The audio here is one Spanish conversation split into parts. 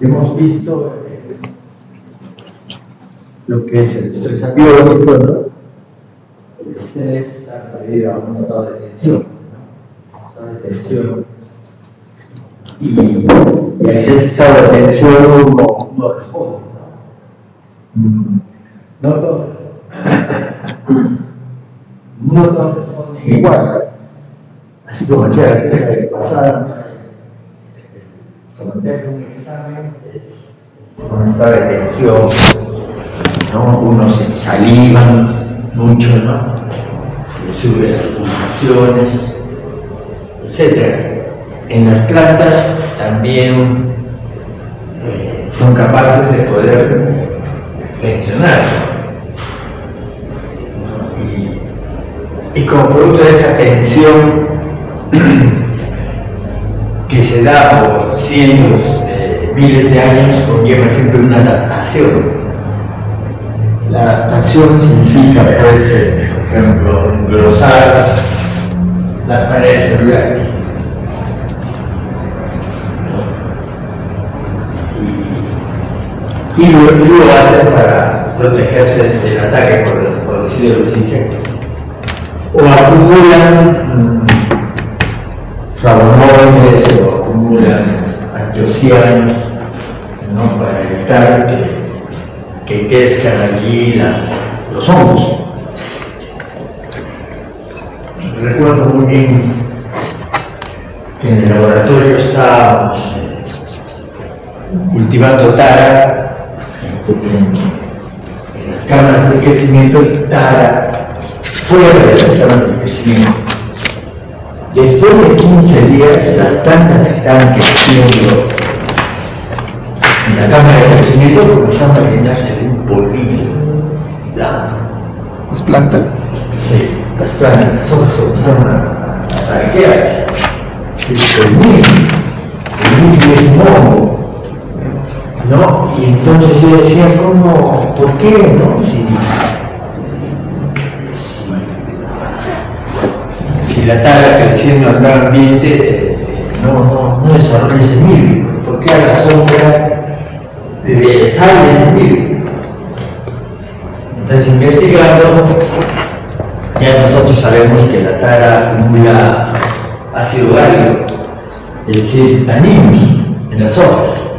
hemos visto lo que es el estrés abiótico, ¿no? El estrés está referido a un estado de tensión, ¿no? Un estado de tensión. Y en ese estado de tensión uno responde, ¿no? No todos responden igual. Así como decía la clase pasada, someterse a un examen es un estado de tensión, ¿no? Unos salivan mucho, ¿no? Le suben las pulsaciones, etc. En las plantas también son capaces de poder tensionarse, ¿no? Y como producto de esa tensión que se da por cientos, miles de años, conlleva siempre una adaptación. La adaptación significa, pues, por ejemplo, engrosar las paredes celulares. Y lo hace para protegerse del ataque, por decir, de los insectos. O acumulan flavonoides o acumulan antocianos, ¿no? Para evitar que crezcan allí los hongos. Recuerdo muy bien que en el laboratorio estábamos cultivando tara en las cámaras de crecimiento y tara fuera de las cámaras de crecimiento. Después de 15 días, las plantas que estaban creciendo en la cámara de crecimiento comenzaron a llenarse de un polvillo blanco. ¿Las plantas? Sí, las plantas, las hojas comenzaron a tarquearse. El polvillo es moho, ¿no? Y entonces yo decía, ¿cómo? ¿Por qué? ¿No? Si la tara creciendo en el ambiente no desarrolla ese milio, ¿por qué a la sombra sale ese milio? Entonces, investigando, ya nosotros sabemos que la tara acumula ácido gálico, es decir, taninos en las hojas.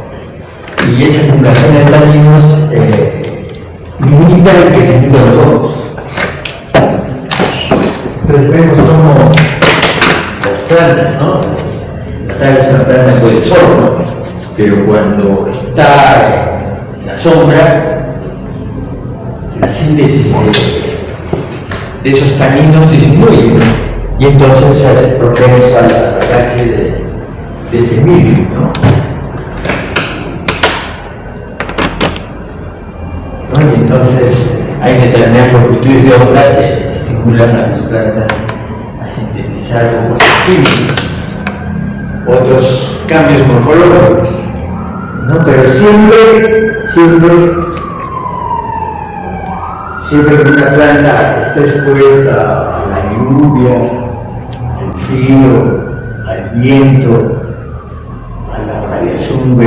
Y esa acumulación de taninos limita el crecimiento de los hongos. Entonces vemos cómo las plantas, ¿no? La tara es una planta con el sol, ¿no? Pero cuando está en la sombra, la síntesis de esos taninos disminuye, ¿no? Y entonces se hace propenso al ataque de ese milio, ¿no? Y entonces hay determinadas longitudes de onda que estimulan a las plantas a sintetizar compuestos químicos, otros cambios morfológicos, ¿no? Pero siempre que una planta está expuesta a la lluvia, al frío, al viento, a la radiación UV,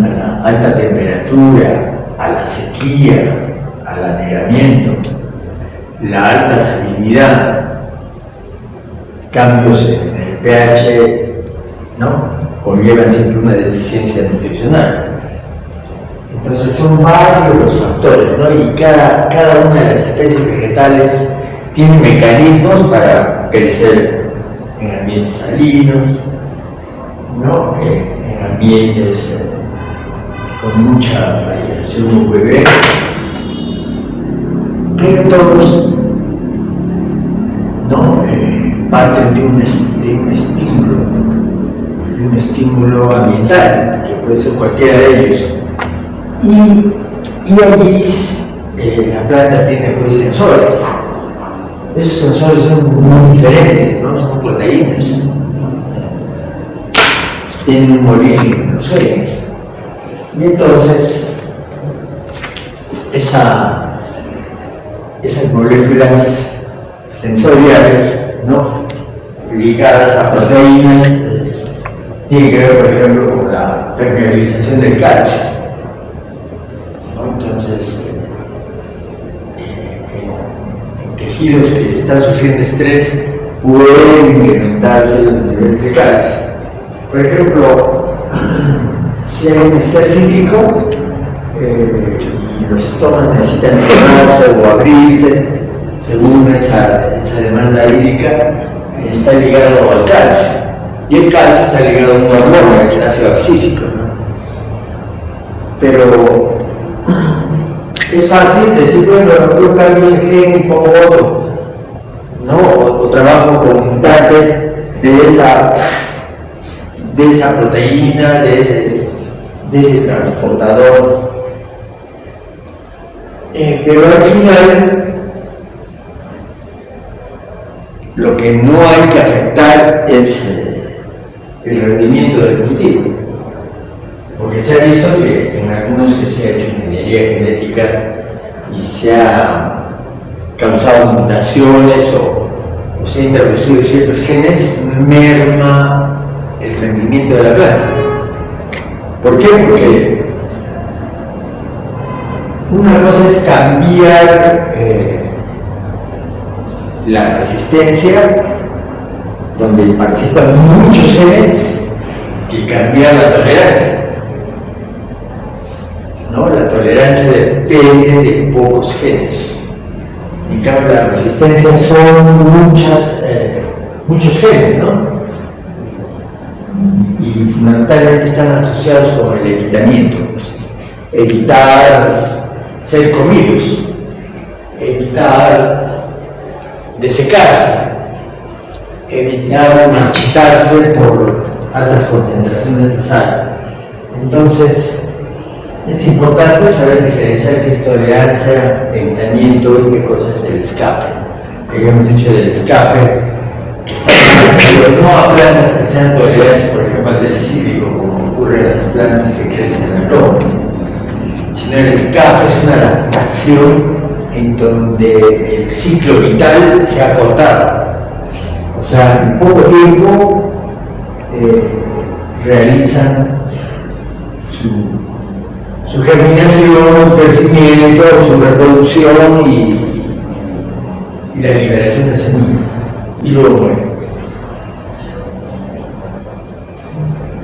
a la alta temperatura, a la sequía, al anegamiento, la alta salinidad, cambios en el pH, ¿no? Conllevan siempre una deficiencia nutricional. Entonces son varios los factores, ¿no? Y cada una de las especies vegetales tiene mecanismos para crecer en ambientes salinos, ¿no? En ambientes con mucha radiación UV, pero todos, ¿no? Parten de un estímulo ambiental, que puede ser cualquiera de ellos. Y allí la planta tiene, pues, sensores. Esos sensores son muy diferentes, ¿no? Son proteínas. Tienen un molino en los genes. Y entonces, esas moléculas sensoriales, ¿no? Ligadas a proteínas, tienen que ver, por ejemplo, con la permeabilización del calcio, ¿no? Entonces, en tejidos que están sufriendo estrés pueden incrementarse los niveles de calcio. Por ejemplo, si hay un estrés cíclico y los estómagos necesitan cerrarse o abrirse según esa demanda hídrica, está ligado al calcio. Y el calcio está ligado a un hormona, el ácido abscísico, ¿no? Pero es fácil decir, bueno, yo cambio ese gen y pongo otro, ¿no? O trabajo con mutantes de esa proteína, de ese transportador. Pero al final, lo que no hay que afectar es el rendimiento del cultivo. Porque se ha visto que en algunos que se ha hecho ingeniería genética y se ha causado mutaciones o se ha introducido ciertos genes, merma el rendimiento de la planta. ¿Por qué? Porque una cosa es cambiar la resistencia, donde participan muchos genes, y cambiar la tolerancia. ¿No? La tolerancia depende de pocos genes. En cambio, la resistencia son muchos genes, ¿no? Y fundamentalmente están asociados con el evitamiento. Evitar ser comidos, evitar desecarse, evitar marchitarse por altas concentraciones de sal. Entonces, es importante saber diferenciar qué es tolerancia, evitamiento y qué cosa es el escape. Que hemos dicho del escape, que está referido no a plantas que sean tolerantes, por ejemplo, al déficit hídrico, como ocurre en las plantas que crecen en las lomas, sino el escape es una adaptación en donde el ciclo vital se ha cortado. O sea, en poco tiempo realizan su germinación, su crecimiento, su reproducción y la liberación de semillas. Y luego mueren.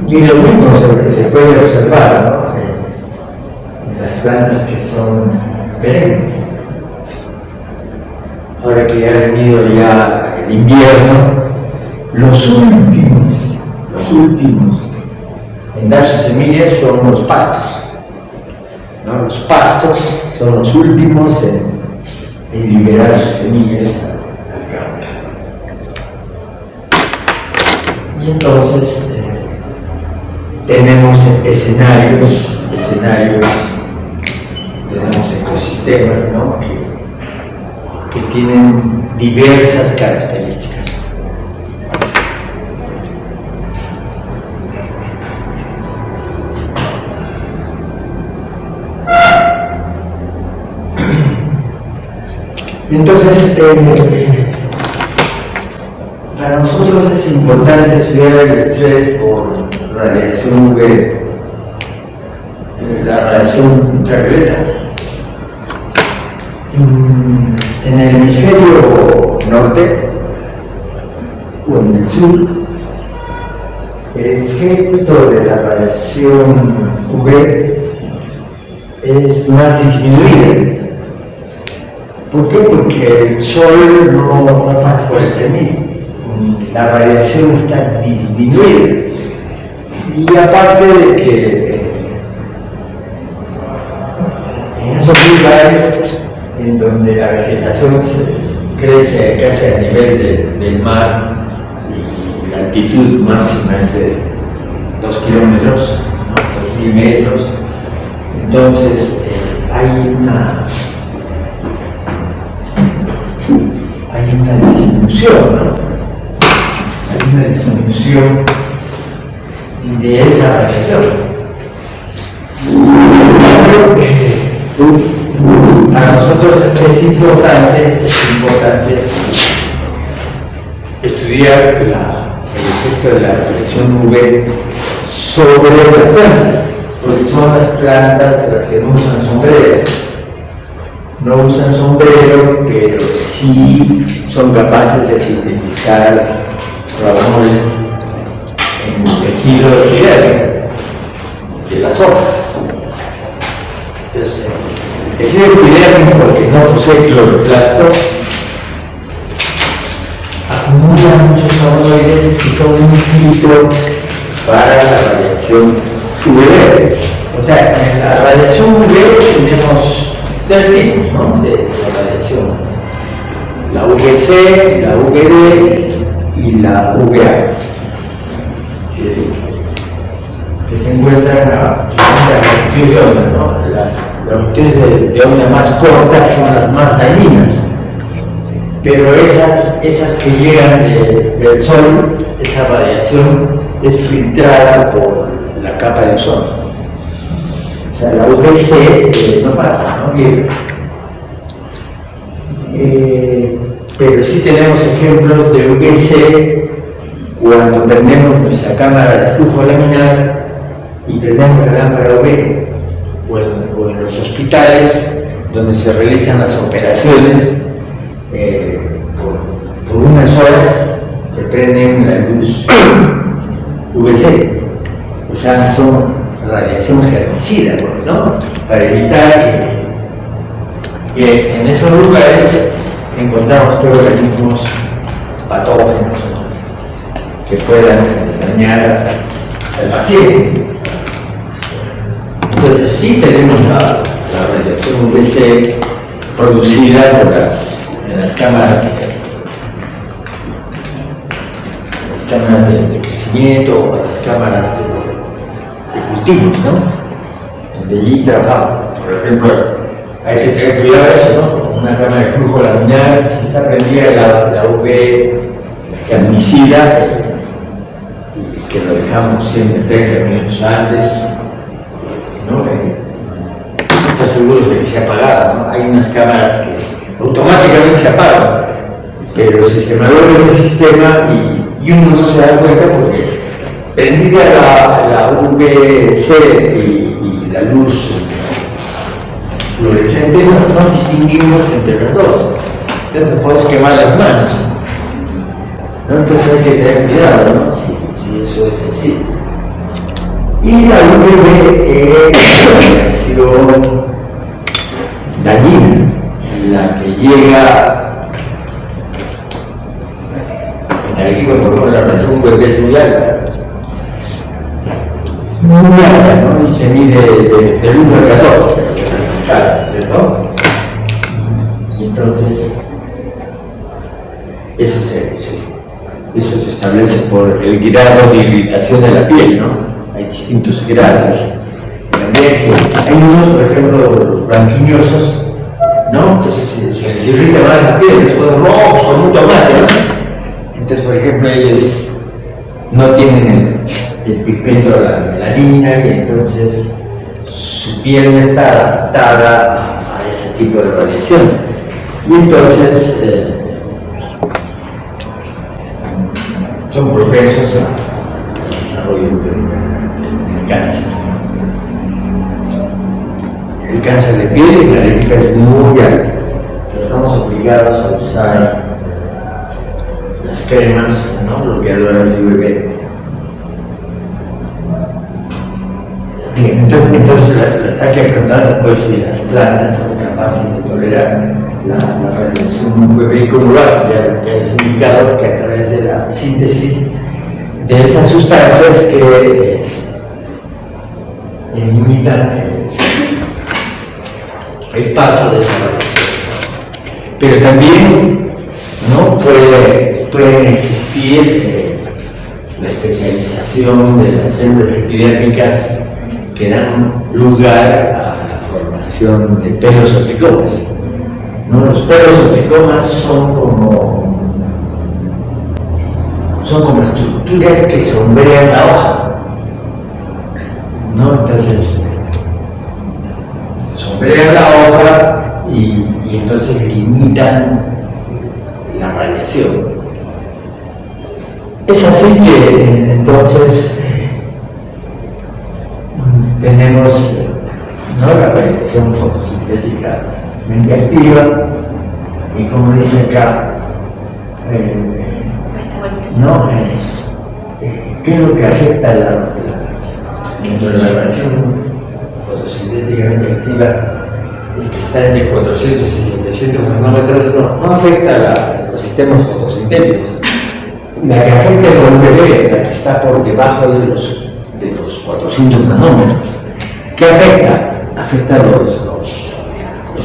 Y lo mismo se puede observar, ¿no? En las plantas que son perennes. Ahora que ha venido ya el invierno, los últimos en dar sus semillas son los pastos, ¿no? Los pastos son los últimos en liberar sus semillas al campo. Y entonces tenemos escenarios, tenemos ecosistemas, ¿no? que tienen diversas características. Entonces, para nosotros es importante estudiar el estrés por radiación UV, la radiación ultravioleta. En el hemisferio norte o en el sur, el efecto de la radiación UV es más disminuido. ¿Por qué? Porque el sol no pasa por el cenit, la radiación está disminuida. Y aparte de que en esos lugares en donde la vegetación crece casi a nivel del mar y la altitud máxima es de 2 kilómetros, ¿no? 2.000 metros, entonces hay una disminución, ¿no? Hay una disminución de esa radiación. Para nosotros es importante estudiar el efecto de la radiación UV sobre las plantas, porque son las plantas las que no usan sombrero. No usan sombrero, pero sí son capaces de sintetizar flavonoides en el tejido epidérmico de las hojas. Entonces, el tejido epidérmico, porque no posee cloroplasto, acumula muchos flavonoides que son un filtro para la radiación UV. O sea, en la radiación UV tenemos tres tipos, ¿no?, de radiación: la UVC, la UVB y la UVA, que se encuentran en la longitud de onda, ¿no? Las longitudes de onda más cortas son las más dañinas, pero esas que llegan del Sol, esa radiación es filtrada por la capa de ozono. O sea, la UVC no pasa, ¿no? Pero sí tenemos ejemplos de UVC cuando prendemos nuestra cámara de flujo laminar y prendemos la lámpara UV, o en los hospitales donde se realizan las operaciones, por unas horas se prenden la luz UVC, o sea, son radiación germicida, ¿no?, para evitar que en esos lugares encontramos organismos patógenos que puedan dañar al paciente. Entonces sí tenemos la radiación UVC producida en las cámaras de crecimiento o las cámaras de cultivos, ¿no?, donde allí trabajamos. Por ejemplo, hay que tener cuidado eso, ¿no? Una cámara de flujo laminar, si está prendida la UV germicida, que lo dejamos siempre 30 minutos antes, ¿no? Estar seguros de que se apagara, ¿no? Hay unas cámaras que automáticamente se apagan, pero si se malogra ese sistema y uno no se da cuenta, porque prendida la UVC y la luz fluorescente, no distinguimos entre las dos, entonces podemos quemar las manos, ¿no? Entonces hay que tener cuidado, ¿no?, si eso es así. Y la UV es una radiación dañina, la que llega en Arequipa, por ejemplo, la radiación UV es muy alta, ¿no?, y se mide del 1 al 14, ¿cierto? Y entonces eso se establece por el grado de irritación de la piel, ¿no? Hay distintos grados. También hay unos, por ejemplo, los blanquiñosos, ¿no?, que se les irrita más la piel, les ponen rojos con un tomate, ¿no? Entonces, por ejemplo, ellos no tienen el pigmento de la melanina, y entonces su piel no está adaptada a ese tipo de radiación, y entonces son propensos al desarrollo del cáncer. El cáncer de piel en Arequipa es muy alto. Estamos obligados a usar las cremas, ¿no?, bloqueadoras de UV. Bien, entonces hay que preguntar, pues, si las plantas son capaces de tolerar la radiación UV y cómo lo hacen. Ya les he indicado que a través de la síntesis de esas sustancias que limitan el paso de esa radiación. Pero también, ¿no?, pueden existir la especialización de las células epidérmicas que dan lugar a la formación de pelos o tricomas, ¿no? Los pelos o tricomas son como estructuras que sombrean la hoja, ¿no? Entonces sombrean la hoja y entonces limitan la radiación. Es así que entonces tenemos ¿no? La radiación fotosintéticamente activa, y como dice acá, ¿no? ¿Qué es lo que afecta a la radiación fotosintéticamente activa? Que está entre 400 y 700 nanómetros, no afecta los sistemas fotosintéticos. La que afecta es la UVB, la que está por debajo de los 400 nanómetros. ¿Qué afecta? Afecta los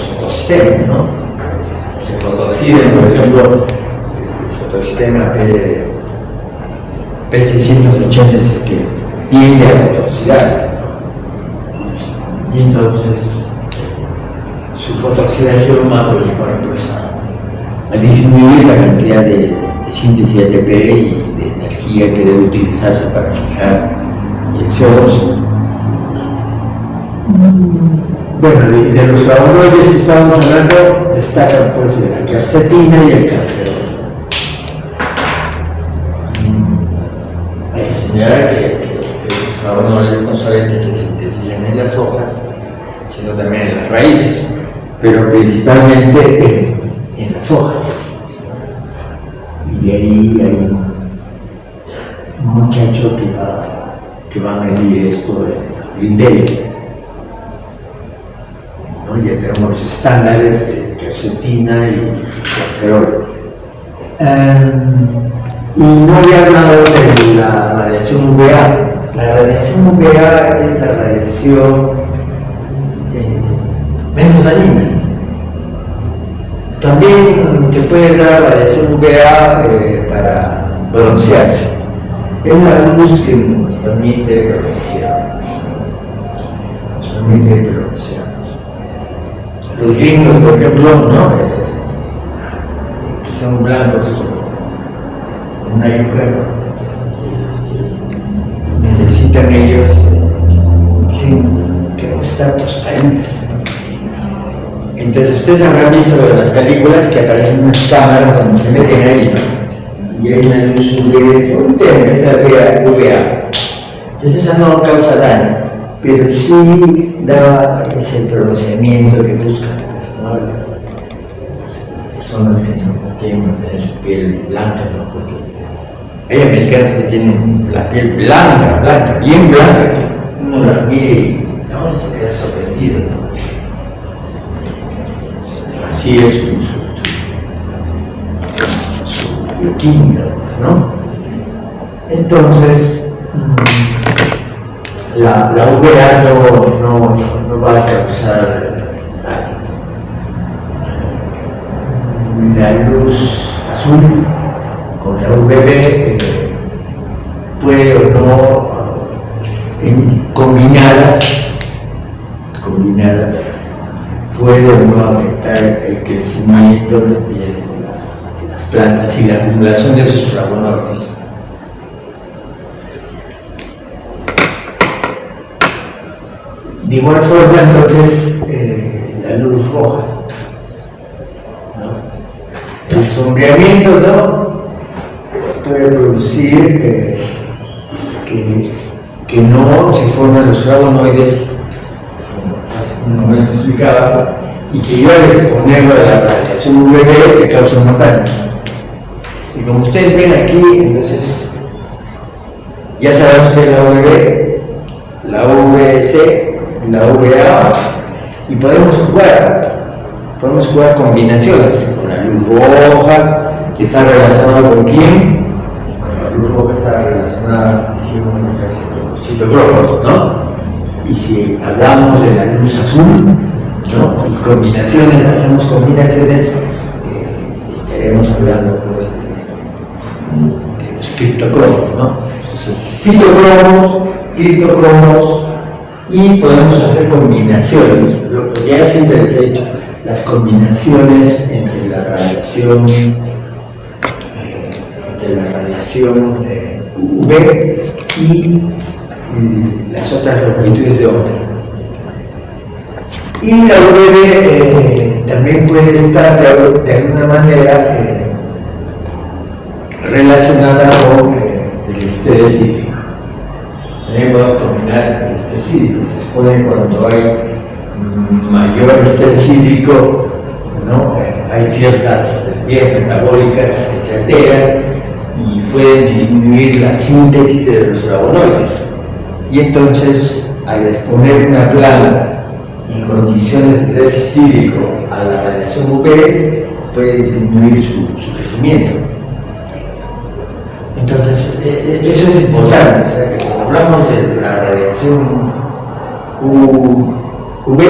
fotosistemas, ¿no? Se fotosiden, por ejemplo, el fotosistema P680 es el que tiende a fotooxidarse. Y entonces su fotooxidación va a llevar pues, a disminuir la cantidad de síntesis de ATP y de energía que debe utilizarse para fijar el CO2. Bueno, de los flavonoides que estamos hablando destacan pues la quercetina y el cafeol. Hay que señalar que los flavonoides no solamente se sintetizan en las hojas, sino también en las raíces, pero principalmente en las hojas. Y de ahí hay un muchacho que va a medir esto de Lindelli. ¿No? Ya tenemos los estándares de quercetina y cafeol. Y no había hablado de la radiación UVA. La radiación UVA es la radiación menos dañina. También se puede dar radiación UVA para broncearse. Es la luz que nos permite broncear. Los gringos, por ejemplo, ¿no? Que son blancos con una yuca, necesitan ellos que no están tostaditas. Entonces ustedes habrán visto en las películas que aparecen unas cámaras donde se meten ahí, ¿no? Y hay una luz UVA, esa UVA. Entonces esa no causa daño, pero sí da ese bronceamiento que buscan, pues, ¿no? Las personas que no quieren mantener su piel blanca, ¿no? Porque hay americanos que tienen la piel blanca, bien blanca, que uno las mire y no, se queda sorprendido, ¿no? Así es su bioquímica, ¿no? Entonces, la UVA no va a causar daño. La luz azul con la UVB puede o no, combinada, puede o no afectar el crecimiento de las plantas y la acumulación de sus flavonoides. De igual forma, entonces, la luz roja, ¿no? El sombreamiento, ¿no? Puede producir que no se formen los flavonoides, como hace un momento explicaba, y que yo al exponerlo a la radiación UVB le causa un daño. Y como ustedes ven aquí, entonces, ya sabemos que es la UVB, la UVC, la UVA, y podemos jugar combinaciones con la luz roja, que está relacionada con quién. La luz roja está relacionada con los citocromos, ¿no? Y si hablamos de la luz azul, ¿no? Y combinaciones, hacemos combinaciones, estaremos hablando pues, de los criptocromos, ¿no? Entonces, fitocromos, criptocromos, y podemos hacer combinaciones. Lo que ya siempre les he dicho, las combinaciones entre la radiación UV y las otras longitudes de onda. Y la UV también puede estar de alguna manera relacionada con el estrés hídrico. También podemos combinar el estrés hídrico. supone cuando hay mayor estrés hídrico, ¿no? Hay ciertas vías metabólicas que se alteran y pueden disminuir la síntesis de los flavonoides. Y entonces, al exponer una planta en condiciones de déficit hídrico a la radiación UV, puede disminuir su crecimiento. Entonces, eso es importante, o sea, que cuando hablamos de la radiación UV,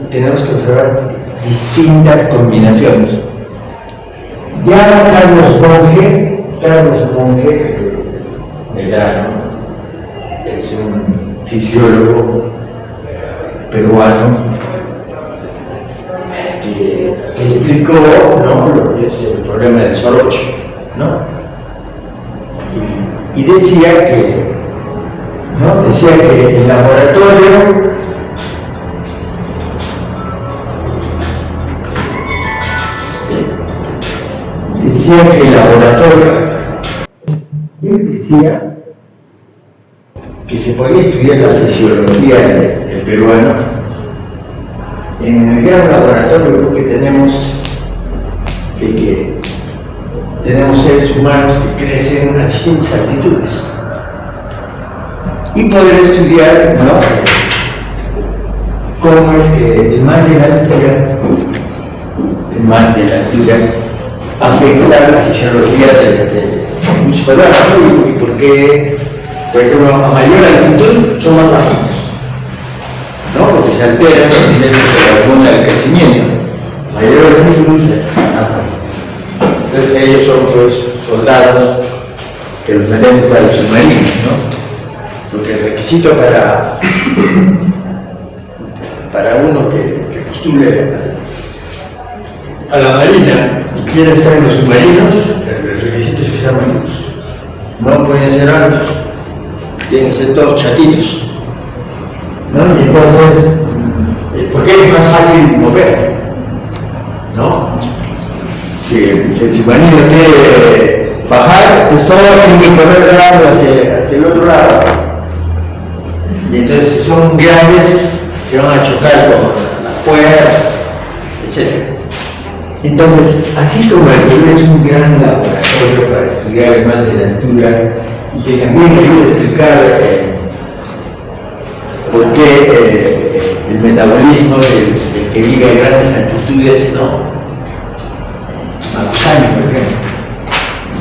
tenemos que observar distintas combinaciones. Ya Carlos Monge Medrano, es un fisiólogo peruano que explicó, ¿no?, lo que es el problema del soroche, ¿no? Y decía que el laboratorio él decía que se podía estudiar la fisiología del peruano en el gran laboratorio que tenemos, que tenemos seres humanos que crecen a distintas altitudes, y poder estudiar, ¿no?, cómo es que el mal de la altura afecta la fisiología de muchos peruanos, y por qué, por ejemplo, a mayor altitud son más bajitos, ¿no?, porque se alteran los niveles de hormona del crecimiento. Mayor altitud es más bajito. Entonces ellos son, pues, soldados que los metemos para los submarinos, ¿no? Porque el requisito para uno que postule a la marina y quiere estar en los submarinos, el requisito es que sean bajitos. No pueden ser altos, tienen que ser todos chatitos, ¿no? Y entonces, porque es más fácil moverse, ¿no? Si el submarino quiere bajar, pues todo tiene que correr rápido hacia el otro lado. Y entonces, si son grandes, se van a chocar con las puertas, etc. Entonces, así como el Perú es un gran laboratorio para estudiar el mal de la altura, y que también ayuda a explicar por qué el metabolismo del que vive a grandes altitudes, ¿no? Macusani, por ejemplo.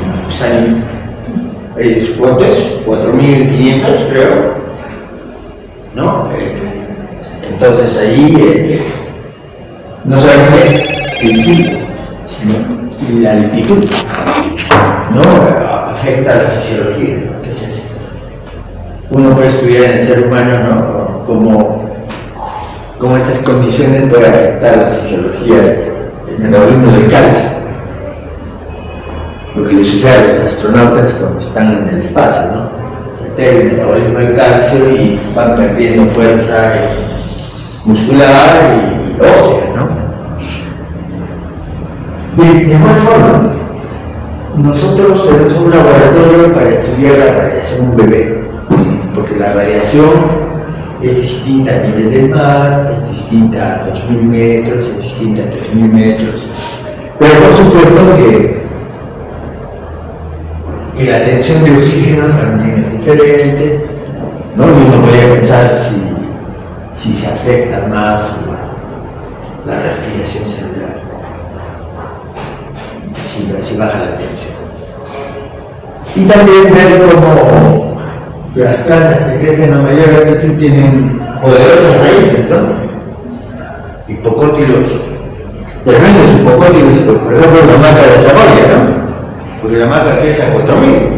Macusani, ¿cuánto es? 4.500, creo, ¿no? Entonces ahí no solamente el filo, sino la altitud, ¿no?, afecta a la fisiología. Entonces uno puede estudiar en el ser humano, ¿no?, cómo esas condiciones pueden afectar la fisiología, el metabolismo del calcio, lo que les sucede a los astronautas cuando están en el espacio, ¿no? Se altera el metabolismo del calcio y van perdiendo fuerza muscular y ósea, ¿no? Bien, de igual forma, nosotros tenemos un laboratorio para estudiar la radiación UV, porque la radiación es distinta a nivel del mar, es distinta a 2.000 metros, es distinta a 3.000 metros, pero por supuesto que la tensión de oxígeno también es diferente, ¿no? Y uno podría pensar si se afecta más la respiración celular, si baja la tensión. Y también ver cómo las plantas que crecen a mayor altitud tienen poderosas raíces, ¿no? Hipocótilos, tremendos hipocótilos, por ejemplo la maca de Saboya, ¿no? Porque la maca crece a 4.000,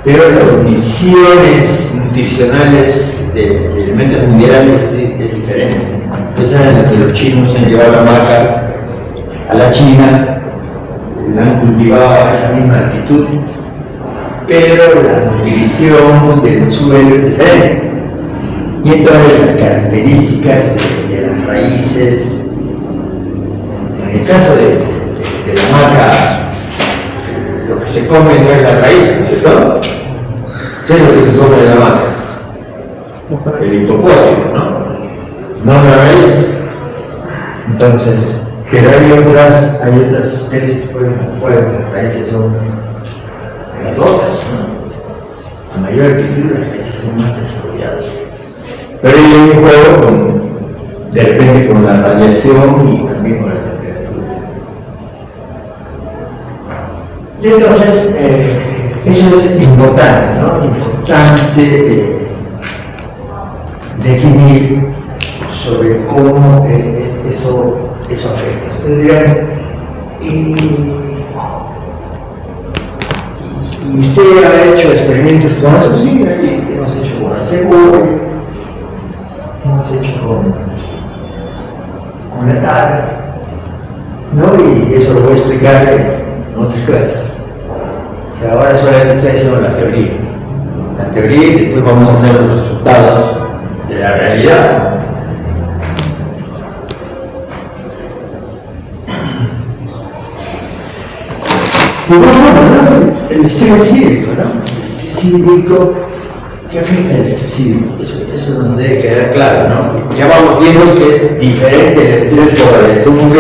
pero las condiciones nutricionales de elementos minerales es diferente. Entonces, saben que los chinos han llevado la maca a la China, la han cultivado a esa misma altitud, pero la nutrición del suelo es diferente. Y entonces las características de las raíces, en el caso de la maca, lo que se come no es la raíz, ¿cierto? ¿Qué es lo que se come de la maca? el hipocótico, ¿no? No la raíz. Entonces, pero hay otras especies que las raíces son las otras, ¿no? A mayor altitud las raíces son más desarrolladas. Pero hay un juego de repente con la radiación y también con la temperatura. Y entonces, eso es importante, ¿no? Importante definir sobre cómo eso afecta. Ustedes dirán, ¿y usted ha hecho experimentos con eso? Sí, hemos hecho con aseguro, hemos hecho con la tabla, ¿no? Y eso lo voy a explicar en otras clases. O sea, ahora solamente estoy haciendo la teoría y después vamos a hacer los resultados de la realidad. Y bueno, el estrés hídrico, ¿no? El estrés hídrico, ¿qué afecta el estrés hídrico? Eso nos debe quedar claro, ¿no? Ya vamos viendo que es diferente el estrés por la radiación UV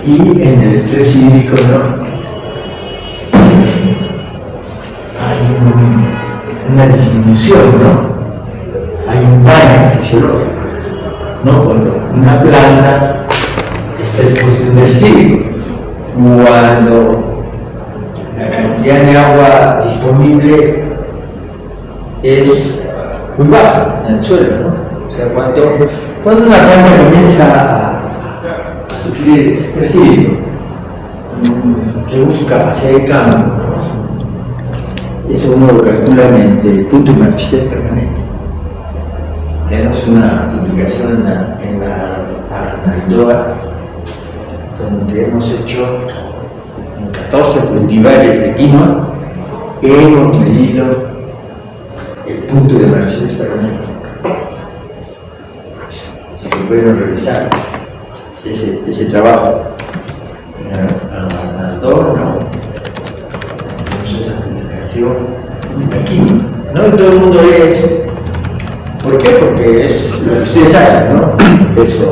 y en el estrés hídrico, ¿no? Hay una disminución, ¿no? Hay un daño fisiológico, ¿no? Cuando una planta está expuesta a un estrés hídrico, cuando la cantidad de agua disponible es muy baja en el suelo, ¿no? O sea, cuando una planta comienza a sufrir estrés hídrico, según su capacidad de cambio, ¿no? Eso uno lo calcula mediante el punto de marchitez permanente. Tenemos una publicación en la Arnaldoa, donde hemos hecho 14 cultivares de quinoa, hemos medido el punto de marchitez permanente. Se pueden revisar ese trabajo. Adorno, esa publicación aquí, ¿no? Todo el mundo lee eso. ¿Por qué? Porque es lo que ustedes hacen, ¿no? Eso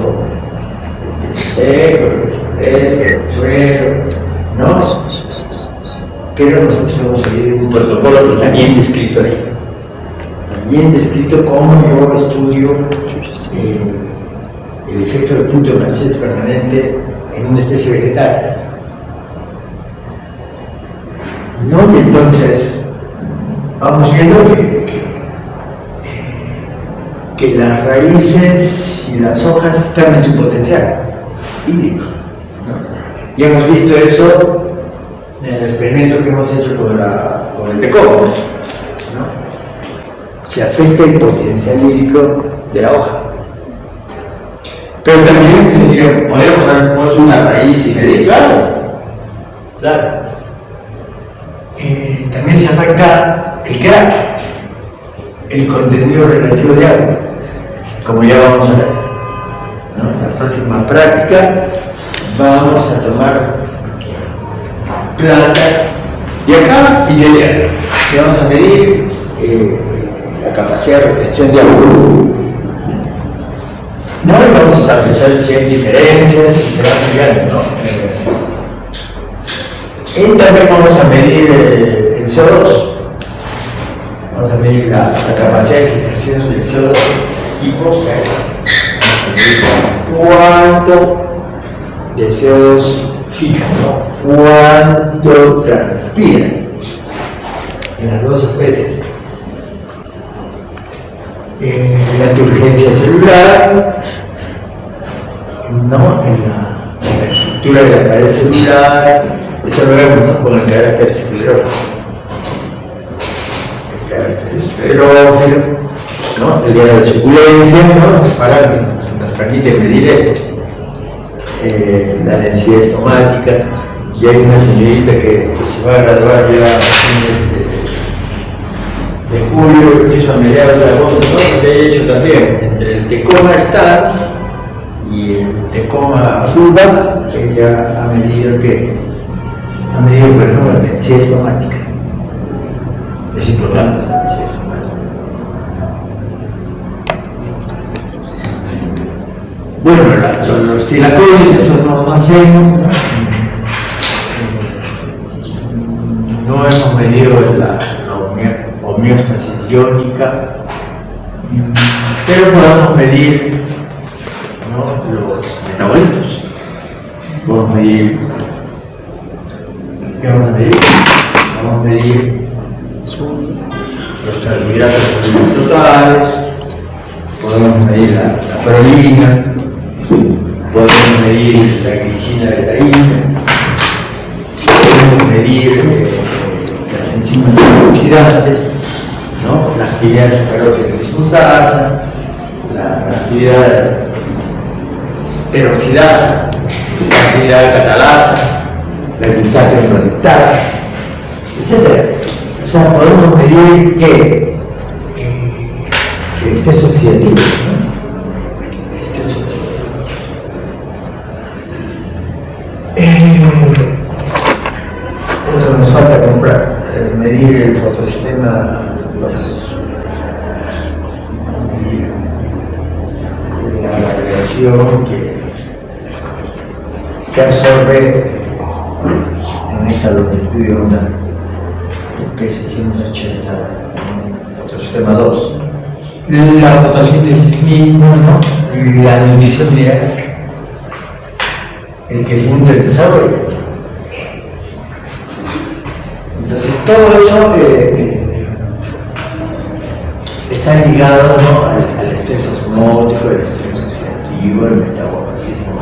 seco, el suelo, ¿no? Pero nosotros vamos a seguir un protocolo que está bien descrito ahí. Bien descrito cómo yo estudio el efecto del punto de marchitez permanente en una especie vegetal. ¿No? Y entonces vamos viendo que las raíces y las hojas están en su potencial hídrico, ¿no? Y hemos visto eso en el experimento que hemos hecho con el tecoma, ¿no? Se afecta el potencial hídrico de la hoja. Pero también podemos haber puesto una raíz y medir, claro. También se afecta el crack, el contenido relativo de agua, como ya vamos a ver, ¿no? En la próxima práctica vamos a tomar plantas de acá y de allá, y vamos a medir la capacidad de retención de agua. No vamos a establecer si hay diferencias y se van siguiendo, ¿no? Y también vamos a medir el CO2. Vamos a medir la capacidad de fijación del CO2 y cuánto de CO2 fija, ¿no? Cuánto transpira en las dos especies. La turgencia celular, ¿no? En la estructura de la pared celular, eso lo vemos, ¿no? Con el carácter esclerógeno. El carácter esclerógeno, ¿no? El grado de suculencia, ¿no? Nos permite medir esto. La densidad estomática, y hay una señorita que se va a graduar ya a fines de julio, incluso a mediados de agosto, ¿no? Le he hecho también entre el tecoma stans y el tecoma fulva, ella ha medido la densidad estomática. Es importante la densidad estomática. Bueno, los tilacoides, eso no hacemos, ¿no? No hemos medido la homeostasis iónica, pero podemos medir, ¿no?, los metabolitos. Podemos medir, ¿qué vamos a medir? Vamos a medir los carbohidratos totales, podemos medir la prolina, podemos medir la glicina betaína, podemos medir las enzimas antioxidantes, ¿no?, la actividad de sucralosa dismutasa, la actividad peroxidasa, la actividad de catalasa, la glutato reductasa, etc. O sea, podemos medir que el estrés oxidativo, ¿no? El estrés oxidativo. Eso nos falta comprar, medir el fotosistema 2. Medir la radiación que absorbe en esa longitud de onda P680 en fotosistema 2. La fotosíntesis misma, ¿no?, la nutrición diaria, el crecimiento del desarrollo. Entonces todo eso está ligado, ¿no?, al estrés osmótico, al estrés oxidativo, al metabolismo,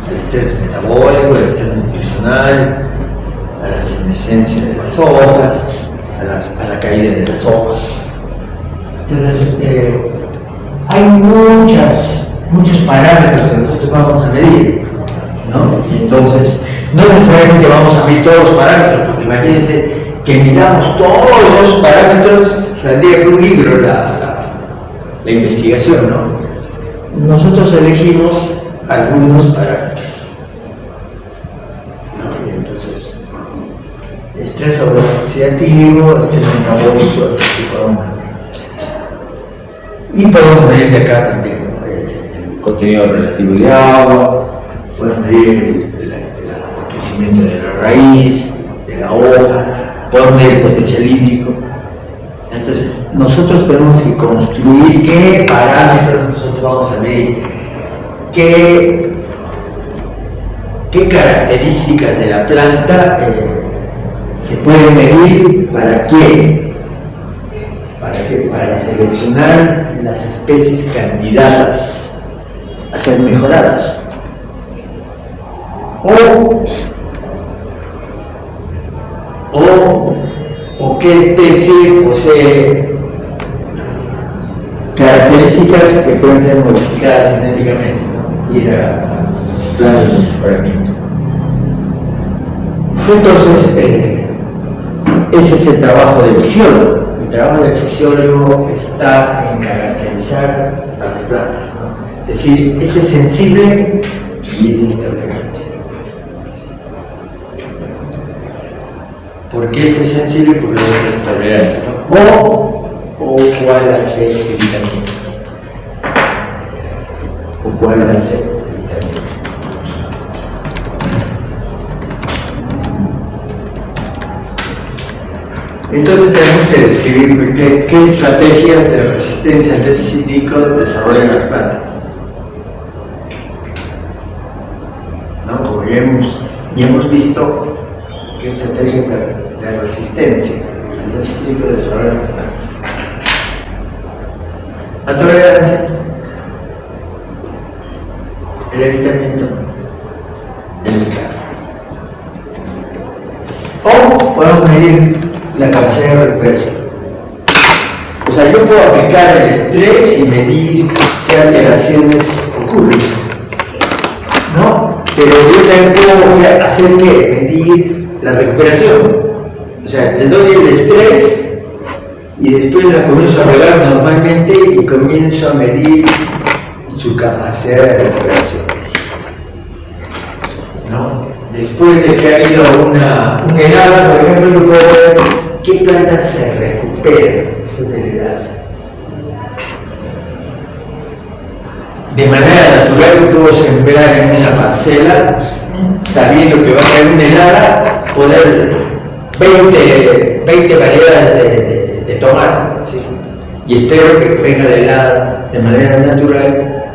al estrés metabólico, al estrés nutricional, a la senescencia de las hojas, a la caída de las hojas. Entonces, hay muchos parámetros que nosotros vamos a medir, ¿no? Y entonces, no necesariamente vamos a medir todos los parámetros, porque imagínense que midamos todos los parámetros, saldría por un libro la investigación, ¿no? Nosotros elegimos algunos parámetros, ¿no? Y entonces, estrés oxidativo, estrés metabólico, y podemos medir de acá también, ¿no?, el contenido relativo de agua, podemos medir el crecimiento de la raíz, de la hoja, podemos medir el potencial hídrico. Entonces, nosotros tenemos que construir qué parámetros nosotros vamos a medir, qué características de la planta se pueden medir, ¿para qué? Para seleccionar las especies candidatas a ser mejoradas. O qué especie posee características que pueden ser modificadas genéticamente, ¿no?, ir a planes de mejoramiento. Entonces, ese es el trabajo del fisiólogo. El trabajo del fisiólogo está en caracterizar a las plantas, ¿no? Decir, este es sensible y este es tolerante. ¿Por qué este es sensible? Porque el otro es tolerante, ¿no? O cuál hace evitamiento. O cuál hace evitamiento. Entonces tenemos que describir qué estrategias de resistencia al déficit hídrico desarrollan las plantas, ¿no? Como ya hemos visto qué estrategias de resistencia al déficit hídrico desarrollan las plantas. La tolerancia, el evitamiento, el escape. O podemos medir la capacidad de recuperación. O sea, yo puedo aplicar el estrés y medir qué alteraciones ocurren, ¿no? Pero yo también puedo hacer ¿qué? Medir la recuperación. O sea, le doy el estrés y después la comienzo a regar normalmente y comienzo a medir su capacidad de recuperación, ¿no? Después de que ha habido una helada, por ejemplo, yo puedo ver qué plantas se recuperan después de la helada de manera natural que puedo sembrar en una parcela, sabiendo que va a caer una helada, poner 20 variedades de tomate, ¿sí? Y espero que venga la helada de manera natural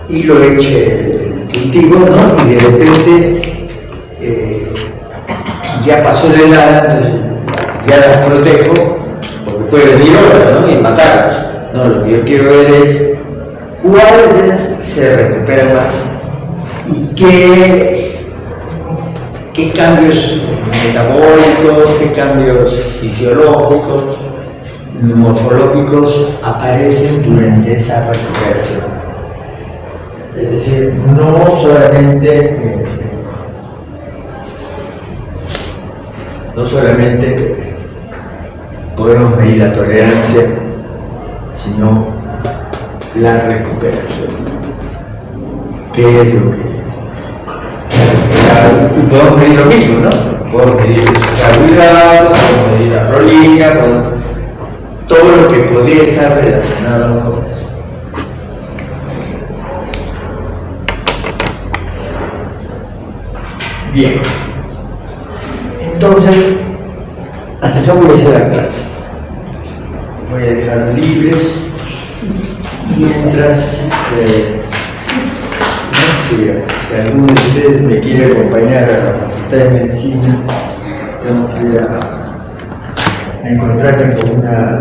y lo eche el cultivo, ¿no? Y de repente ya pasó la helada, entonces ya las protejo, porque puede venir otra, ¿no? Y matarlas, ¿no? Lo que yo quiero ver es cuáles de esas se recuperan más y qué cambios metabólicos, qué cambios fisiológicos, morfológicos aparecen durante esa recuperación. Es decir, no solamente podemos medir la tolerancia, sino la recuperación. ¿Qué es lo que y podemos medir lo mismo, ¿no? Podemos medir los carbohidratos, podemos medir la prolina, todo lo que podría estar relacionado con eso. Bien, entonces, hasta acá voy a hacer la clase. Voy a dejar libres mientras, no sé, si alguno de ustedes me quiere acompañar a la Facultad de Medicina, tengo que ir a encontrarme con una